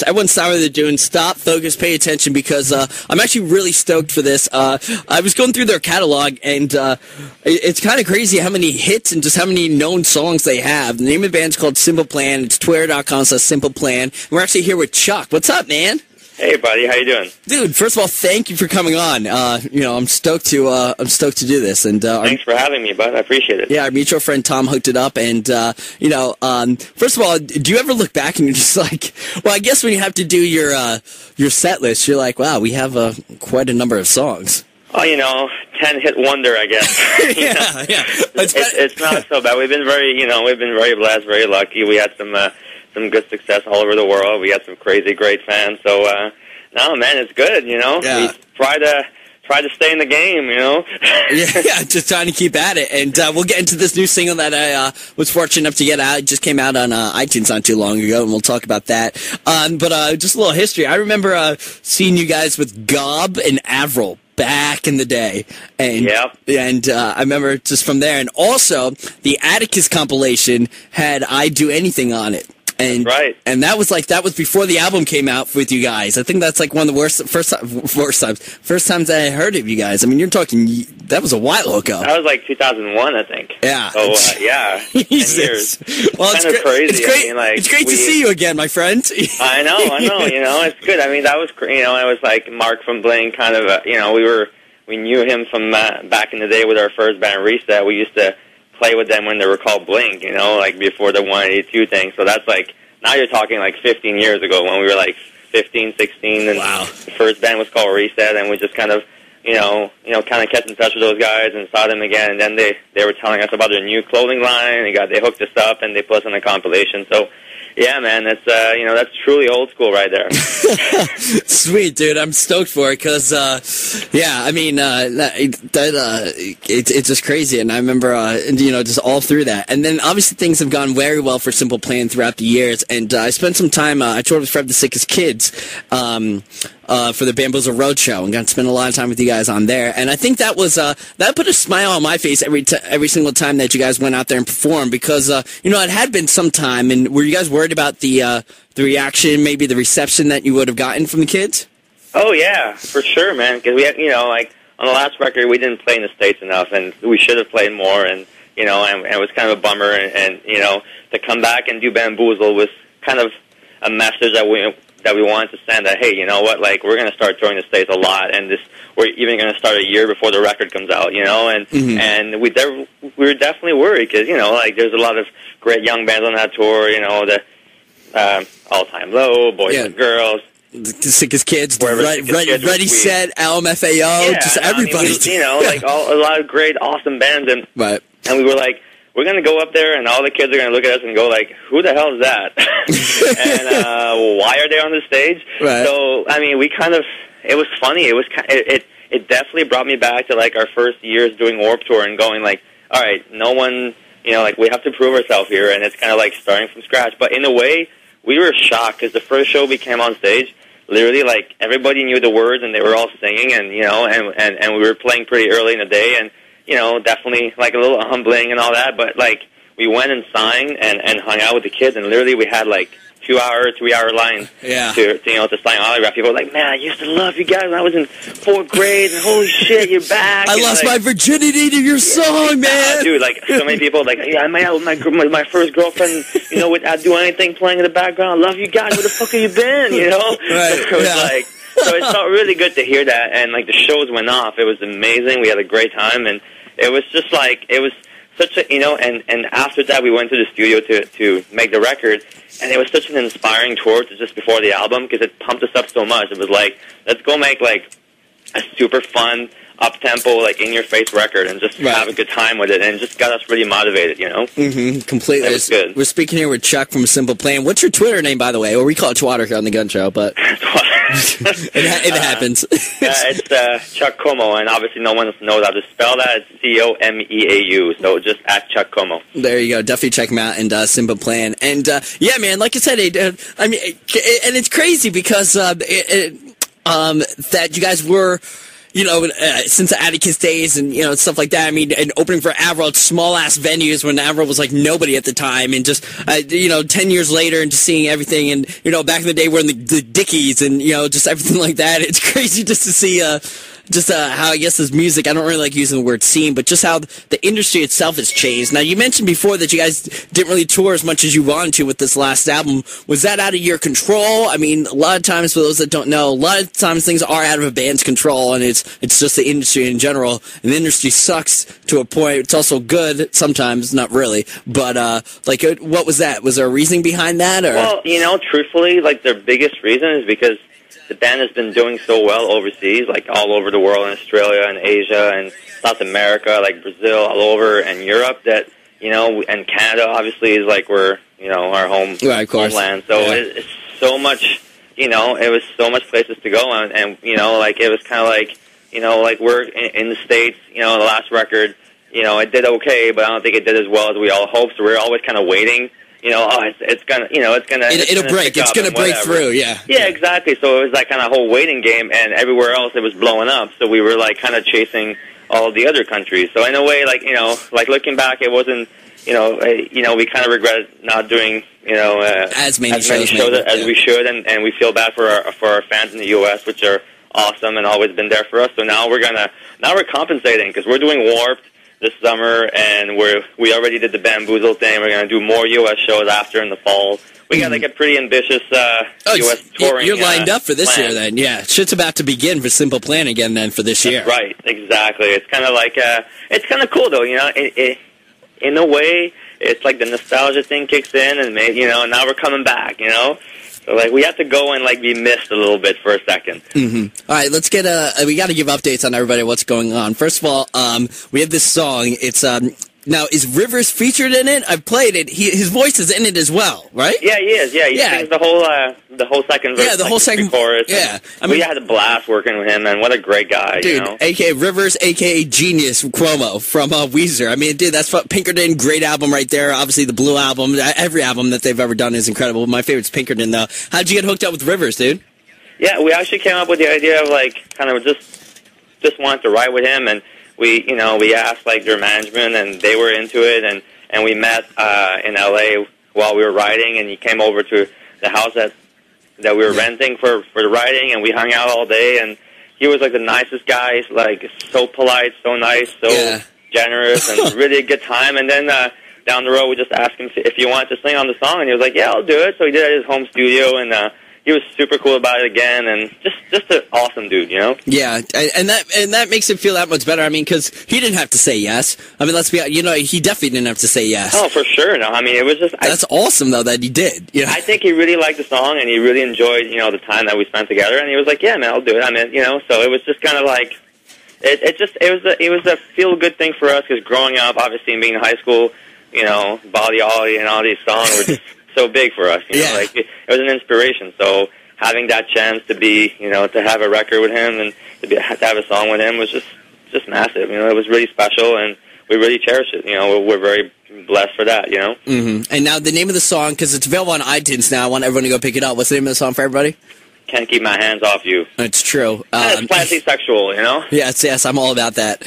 Everyone stop what they're doing. Stop, focus, pay attention, because I'm actually really stoked for this. I was going through their catalog, and it's kind of crazy how many hits and just how many known songs they have. The name of the band's called Simple Plan. It's twitter.com/Simple Plan. We're actually here with Chuck. What's up, man? Hey, buddy, how you doing? Dude, first of all, thank you for coming on. I'm stoked to do this. And thanks for having me, bud. I appreciate it. Yeah, our mutual friend Tom hooked it up. And first of all, do you ever look back and you're just like, well, I guess when you have to do your set list, you're like, wow, we have quite a number of songs. Oh, 10-hit wonder, I guess. yeah. It's not so bad. We've been very blessed, very lucky. We had some good success all over the world. We had some crazy, great fans. So, no, man, it's good, Yeah. We try to stay in the game, yeah, just trying to keep at it. And we'll get into this new single that I was fortunate enough to get out. It just came out on iTunes not too long ago, and we'll talk about that. But just a little history. I remember seeing you guys with Gob and Avril back in the day. And, yep. And I remember just from there. And also, the Atticus compilation had I Do Anything on it. And, right. And that was before the album came out with you guys. I think that's like one of the first times that I heard of you guys. I mean, you're talking, that was a while ago. That was like 2001, I think. Yeah. So, yeah. 10 years. Well, it's kind of crazy. It's great, it's great to see you again, my friend. I know, it's good. I mean, that was, it was like Mark from Blink kind of, we knew him from back in the day with our first band, Reset. We used to play with them when they were called Blink, like before the 182 thing. So that's like, now you're talking like 15 years ago when we were like 15, 16, and wow. The first band was called Reset, and we just kind of, kind of kept in touch with those guys and saw them again. And then they were telling us about their new clothing line, and they hooked us up, and they put us on a compilation. So, yeah, man, that's that's truly old school right there. Sweet, dude. I'm stoked for it because, I mean, it's just crazy. And I remember, just all through that. And then obviously things have gone very well for Simple Plan throughout the years. And I spent some time. I toured with Fred the Sickest Kids for the Bamboozle Roadshow, and got to spend a lot of time with you guys on there. And I think that was that put a smile on my face every single time that you guys went out there and performed, because it had been some time. And were you guys worried about the reaction, maybe the reception that you would have gotten from the kids? Oh yeah, for sure, man. Because we had, like on the last record, we didn't play in the States enough, and we should have played more. And and it was kind of a bummer. And to come back and do Bamboozle was kind of a message that we wanted to send, that hey, you know what, like we're going to start touring the States a lot, and we're even going to start a year before the record comes out, and mm-hmm. and we were definitely worried because like there's a lot of great young bands on that tour, the All Time Low, Boys and Girls, the Sickest Kids, Ready Set, LMFAO, just everybody. Like a lot of great, awesome bands, and right. And we were like, we're going to go up there, and all the kids are going to look at us and go like, who the hell is that? And why are they on the stage? Right. So, I mean, it was funny. It definitely brought me back to, like, our first years doing Warped Tour and going, like, all right, no one, like, we have to prove ourselves here, and it's kind of like starting from scratch. But in a way, we were shocked because the first show we came on stage, literally, like, everybody knew the words, and they were all singing, and, and we were playing pretty early in the day, and, definitely like a little humbling and all that, but like we went and signed and hung out with the kids, and literally we had like 2-hour, 3-hour lines to sign autograph. People were like, man, I used to love you guys when I was in 4th grade, and holy shit, you're back. I lost my virginity to your song, man. Dude, like so many people like, yeah, I made out with my first girlfriend, with I'd Do Anything playing in the background. I love you guys. Where the fuck have you been? Right. So it was like, so it felt really good to hear that, and like the shows went off. It was amazing. We had a great time, and it was just like, it was such a, and after that we went to the studio to make the record, and it was such an inspiring tour to just before the album, because it pumped us up so much. It was like, let's go make like a super fun, up-tempo, like in-your-face record, and just have a good time with it, and it just got us really motivated, Mm-hmm, completely. It was good. We're speaking here with Chuck from Simple Plan. What's your Twitter name, by the way? Or we call it Twatter here on the Gun Show, but it happens. It's Chuck Como, and obviously no one knows how to spell that. It's Comeau, so just at Chuck Como. There you go. Definitely check him out, and Simple Plan. And, yeah, man, like I said, I mean, and it's crazy because that you guys were... since the Atticus days and, stuff like that. I mean, and opening for Avril at small-ass venues when Avril was like nobody at the time, and just, 10 years later and just seeing everything, and, back in the day we're in the Dickies and, just everything like that. It's crazy just to see, how I guess this music, I don't really like using the word scene, but just how the industry itself has changed. Now, you mentioned before that you guys didn't really tour as much as you wanted to with this last album. Was that out of your control? I mean, a lot of times, for those that don't know, a lot of times things are out of a band's control, and it's just the industry in general. And the industry sucks to a point. It's also good sometimes, not really. But, what was that? Was there a reasoning behind that? Or? Well, truthfully, their biggest reason is because the band has been doing so well overseas, all over the world, in Australia and Asia and South America, Brazil, all over, and Europe, that, and Canada, obviously, is we're, our homeland. So it's so much, it was so much places to go on, and, it was kind of we're in the States, the last record, it did okay, but I don't think it did as well as we all hoped, so we were always kind of waiting. It's gonna break through, yeah. Yeah, exactly. So it was that kind of whole waiting game, and everywhere else it was blowing up. So we were kind of chasing all the other countries. So in a way, looking back, it wasn't, we kind of regret not doing, as many shows as we should, and we feel bad for our fans in the U.S., which are awesome and always been there for us. So now we're compensating because we're doing Warped this summer, and we already did the Bamboozle thing. We're going to do more U.S. shows after in the fall. We got a pretty ambitious U.S. touring. You're lined up for this year, then. Yeah, shit's about to begin for Simple Plan again, then, for this year. Right, exactly. It's kind of it's kind of cool though. In a way, it's the nostalgia thing kicks in, and now we're coming back. So, we have to go and, be missed a little bit for a second. Mm-hmm. All right, let's get we got to give updates on everybody what's going on. First of all, we have this song. It's, now, is Rivers featured in it? I've played it. His voice is in it as well, right? Yeah, he is. Yeah, he sings the whole second verse. Yeah, the whole second chorus. Yeah. We had a blast working with him, and what a great guy, dude, a.k.a. Rivers, a.k.a. Genius Cuomo from Weezer. I mean, dude, that's Pinkerton, great album right there. Obviously, the Blue album, every album that they've ever done is incredible. My favorite's Pinkerton, though. How'd you get hooked up with Rivers, dude? Yeah, we actually came up with the idea of, kind of just wanted to write with him, and we asked their management, and they were into it, and we met in LA while we were writing, and he came over to the house that we were renting for the writing, and we hung out all day, and he was the nicest guy, so polite, so nice, so generous, and really a good time. And then down the road, we just asked him if he wanted to sing on the song, and he was like, "Yeah, I'll do it." So he did it at his home studio, and he was super cool about it again, and just an awesome dude, Yeah, and that makes it feel that much better. I mean, because he didn't have to say yes. I mean, let's be honest, he definitely didn't have to say yes. Oh, for sure. No, I mean, it was just that's awesome though that he did. I think he really liked the song, and he really enjoyed the time that we spent together, and he was like, "Yeah, man, I'll do it." I mean, so it was just kind of it was a feel good thing for us because growing up, obviously, and being in high school, Body Ollie and all these songs were just so big for us. It was an inspiration. So having that chance to be, to have a record with him and to have a song with him was just massive. It was really special, and we really cherish it. We're very blessed for that. Mm-hmm. And now the name of the song, because it's available on iTunes now. I want everyone to go pick it up. What's the name of the song for everybody? Can't Keep My Hands Off You. It's true. It's classically sexual, Yes, I'm all about that.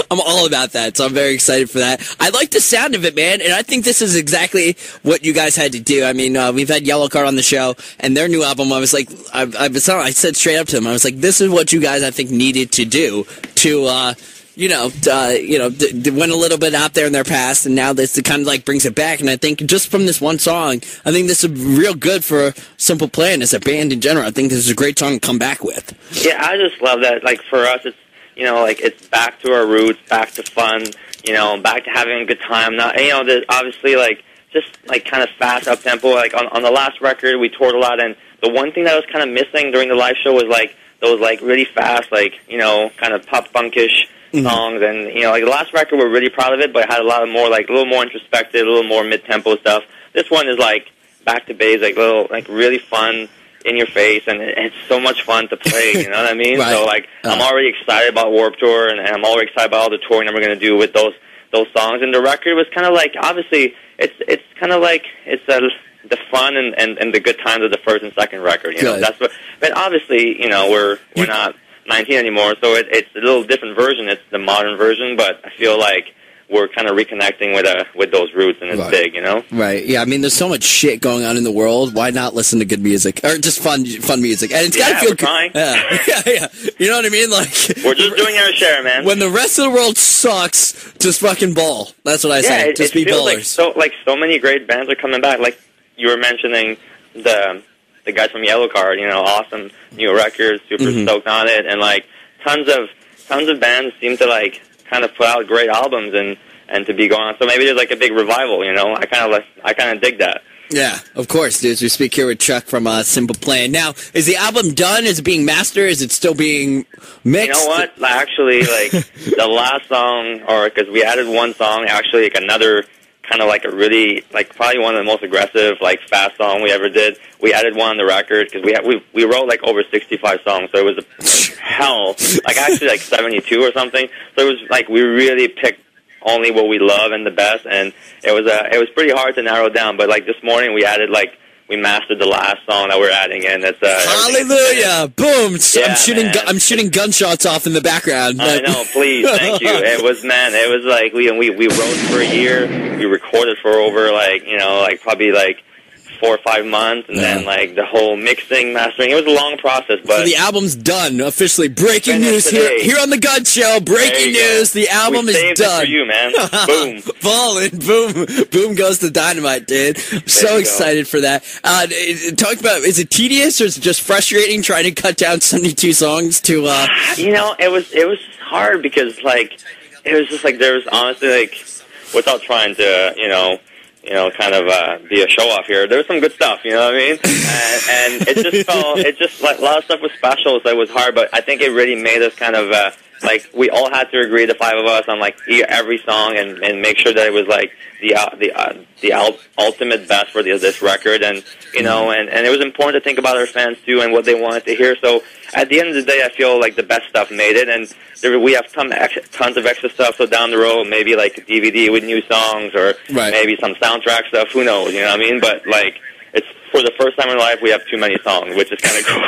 I'm all about that, so I'm very excited for that. I like the sound of it, man, and I think this is exactly what you guys had to do. I mean, we've had Yellow Card on the show, and their new album, I was like, I said straight up to them, I was like, this is what you guys, I think, needed to do to, went a little bit out there in their past, and now this kind of brings it back. And I think just from this one song, I think this is real good for Simple Plan as a band in general. I think this is a great song to come back with. Yeah, I just love that. For us, it's it's back to our roots, back to fun, back to having a good time. Not obviously just kind of fast up tempo. On the last record, we toured a lot, and the one thing that was kind of missing during the live show was those really fast, kind of pop punkish songs, and the last record we're really proud of it, but it had a lot of more a little more introspective, a little more mid-tempo stuff. This one is back to base, little really fun, in your face, and it's so much fun to play. You know what I mean? Right. So I'm already excited about Warped Tour, and I'm already excited about all the touring that we're going to do with those songs. And the record was kind of obviously it's kind of it's the fun and the good times of the first and second record. You know, Good. that's what. But obviously, you know, we're not 19 anymore, so it's a little different version. It's the modern version, but I feel like we're kind of reconnecting with those roots, and it's big, you know? Right. Yeah. I mean, there's so much shit going on in the world. Why not listen to good music or just fun music? And it's gotta feel we're trying. Yeah. Yeah. You know what I mean? Like we're just doing our share, man. When the rest of the world sucks, just fucking ball. That's what I say. Just be ballers. So many great bands are coming back. Like you were mentioning the guys from Yellow Card. You know, awesome new records, super stoked on it, and like tons of bands seem to like kind of put out great albums and to be going on. So maybe there's like a big revival, you know. I kind of dig that. Yeah, of course, dudes. We speak here with Chuck from Simple Plan. Now, is the album done? Is it being mastered? Is it still being mixed? You know what? Actually, like the last song, or because we added one song, actually, like another kind of like a really like probably one of the most aggressive like fast song we ever did. We added one on the record because we wrote like over 65 songs, so it was a hell, like actually like 72 or something. So it was like we really picked only what we love and the best, and it was pretty hard to narrow down. But like this morning we mastered the last song that we're adding in. It's hallelujah! Boom! Yeah, I'm shooting gunshots off in the background. I know. Please, thank you. It was like we wrote for a year. We recorded for over probably 4 or 5 months, and then like the whole mixing, mastering. It was a long process, but so the album's done officially. Breaking news here on the Gun Show. Breaking news: the album is done. It for you, man. Boom, ballin', boom goes the dynamite, dude. I'm so excited for that. Talk about, is it tedious or is it just frustrating trying to cut down 72 songs to? You know, it was hard because like it was just like there was honestly like without trying to kind of be a show-off here. There was some good stuff, you know what I mean? And it just like a lot of stuff was special, so it was hard, but I think it really made us kind of, like, we all had to agree, the 5 of us, on, like, every song and make sure that it was, like, the ultimate best for this record, and, you know, and it was important to think about our fans, too, and what they wanted to hear, so at the end of the day, I feel like the best stuff made it, and we have tons of extra stuff, so down the road, maybe, like, a DVD with new songs, or maybe some soundtrack stuff, who knows, you know what I mean, but, like, it's for the first time in life we have too many songs, which is kind of cool.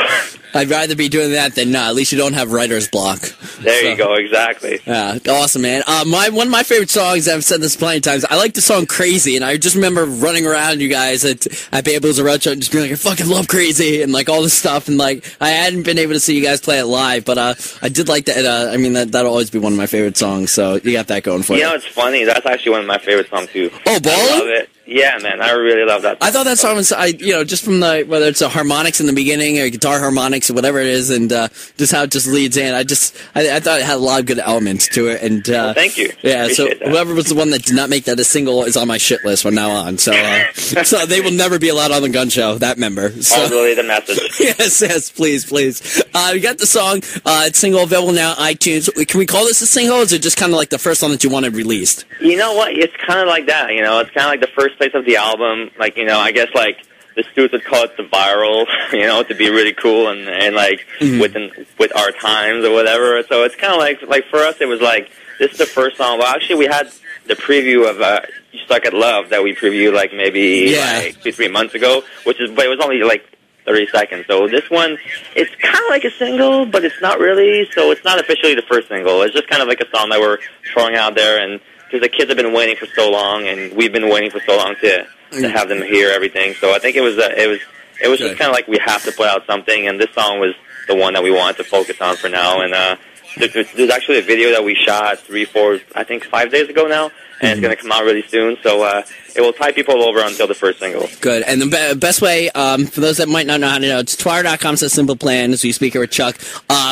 I'd rather be doing that than not. At least you don't have writer's block. There you go, exactly. Yeah, awesome, man. One of my favorite songs, I've said this plenty of times, I like the song Crazy, and I just remember running around you guys at Babel's Roadshow and just being like, I fucking love Crazy, and like all this stuff, and like I hadn't been able to see you guys play it live, but I did like that. I mean, that'll always be one of my favorite songs, so you got that going for you. You know, it's funny, that's actually one of my favorite songs too. Oh, Ballin'? I love it. Yeah, man, I really love that song. I thought that song was, just from whether it's the harmonics in the beginning or guitar harmonics or whatever it is, and just how it just leads in. I thought it had a lot of good elements to it, and well, thank you. Yeah, appreciate that. Whoever was the one that did not make that a single is on my shit list from now on. So, so they will never be allowed on the Gun Show. That member. So. I'll relay the message. Yes, please. You got the song. It's single available now on iTunes. Can we call this a single? Or is it just kind of like the first one that you wanted released? You know what? It's kind of like that. You know, it's kind of like the first place of the album. Like, you know, I guess like the students would call it the viral, you know, to be really cool and like with our times or whatever. So it's kind of like for us, it was like this is the first song. Well, actually, we had the preview of "You Stuck at Love" that we previewed like maybe like 2-3 months ago, but it was only like 30 seconds. So this one, it's kind of like a single, but it's not really. So it's not officially the first single. It's just kind of like a song that we're throwing out there, and because the kids have been waiting for so long, and we've been waiting for so long to have them hear everything. So I think it was just kind of like we have to put out something, and this song was the one that we wanted to focus on for now. And there's actually a video that we shot 5 days ago now, and it's going to come out really soon. So it will tie people over until the first single. Good. And the best way, for those that might not know how to know, it's twitter.com/simpleplan, as we speak here with Chuck.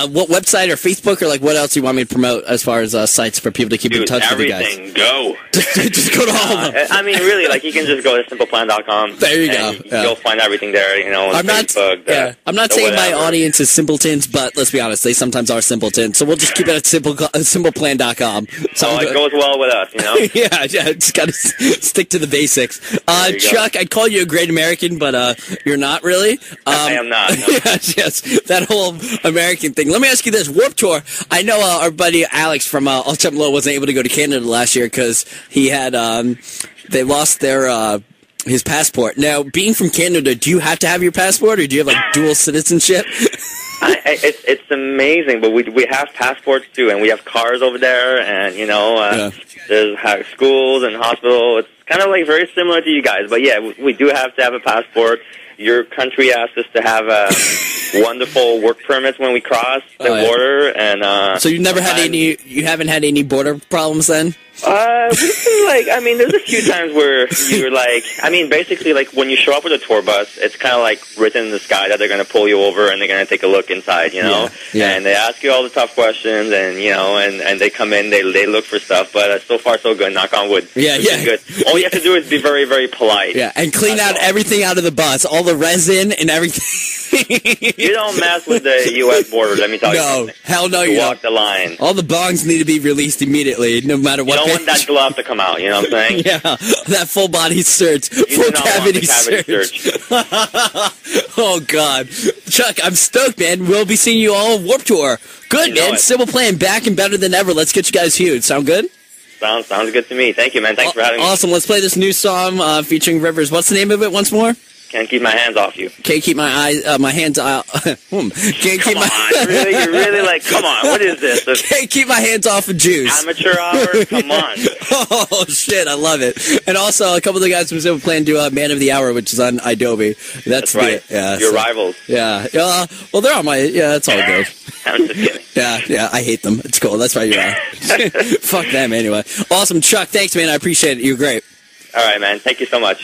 What website or Facebook or like what else you want me to promote as far as sites for people to keep in touch with you guys? Everything, go. Just go to all of them. I mean, really, like you can just go to simpleplan.com. There you go. You'll find everything there, you know, on Facebook. I'm not saying my audience is simpletons, but let's be honest, they sometimes are simpletons. So we'll just keep it at simpleplan.com. So it goes well with us, you know? yeah, just got to stick to the basics. Chuck, I'd call you a great American, but you're not really. I am not. No. yes, that whole American thing. Let me ask you this. Warped Tour, I know our buddy Alex from All Time Low wasn't able to go to Canada last year because he had, they lost their His passport. Now, being from Canada, do you have to have your passport, or do you have like dual citizenship? It's amazing, but we have passports too, and we have cars over there, and there's schools and hospitals. It's kind of like very similar to you guys, but yeah, we do have to have a passport. Your country asks us to have wonderful work permits when we cross the border, and so you haven't had any border problems then? There's a few times where you're like, basically, like, when you show up with a tour bus, it's kind of like written in the sky that they're going to pull you over and they're going to take a look inside, you know? Yeah. And they ask you all the tough questions, and, and they come in, they look for stuff, but so far so good, knock on wood. Yeah. Good. All you have to do is be very, very polite. Yeah, and clean out everything out of the bus, all the resin and everything. You don't mess with the U.S. border, let me tell you. No, hell no, you walk the line. All the bongs need to be released immediately, no matter what. You don't want that glove to come out, you know what I'm saying? Yeah, that full body search, full cavity search. Oh, God. Chuck, I'm stoked, man. We'll be seeing you all Warped Tour. Good, man. Simple Plan, back and better than ever. Let's get you guys huge. Sound good? Sounds good to me. Thank you, man. Thanks for having me. Awesome. Let's play this new song featuring Rivers. What's the name of it once more? Can't keep my hands off you. Can't keep my hands out. Can't keep my really, you're really like, come on, what is this? Can't keep my hands off of Jews. Amateur hour? Come on. Oh shit, I love it. And also a couple of the guys from Simple Plan do Man of the Hour, which is on Adobe. That's right. Your rivals. Yeah. Well, they're on my. Yeah, that's all good. I'm just kidding. Yeah, I hate them. It's cool. That's why you're on. Fuck them anyway. Awesome, Chuck. Thanks, man. I appreciate it. You're great. All right, man. Thank you so much.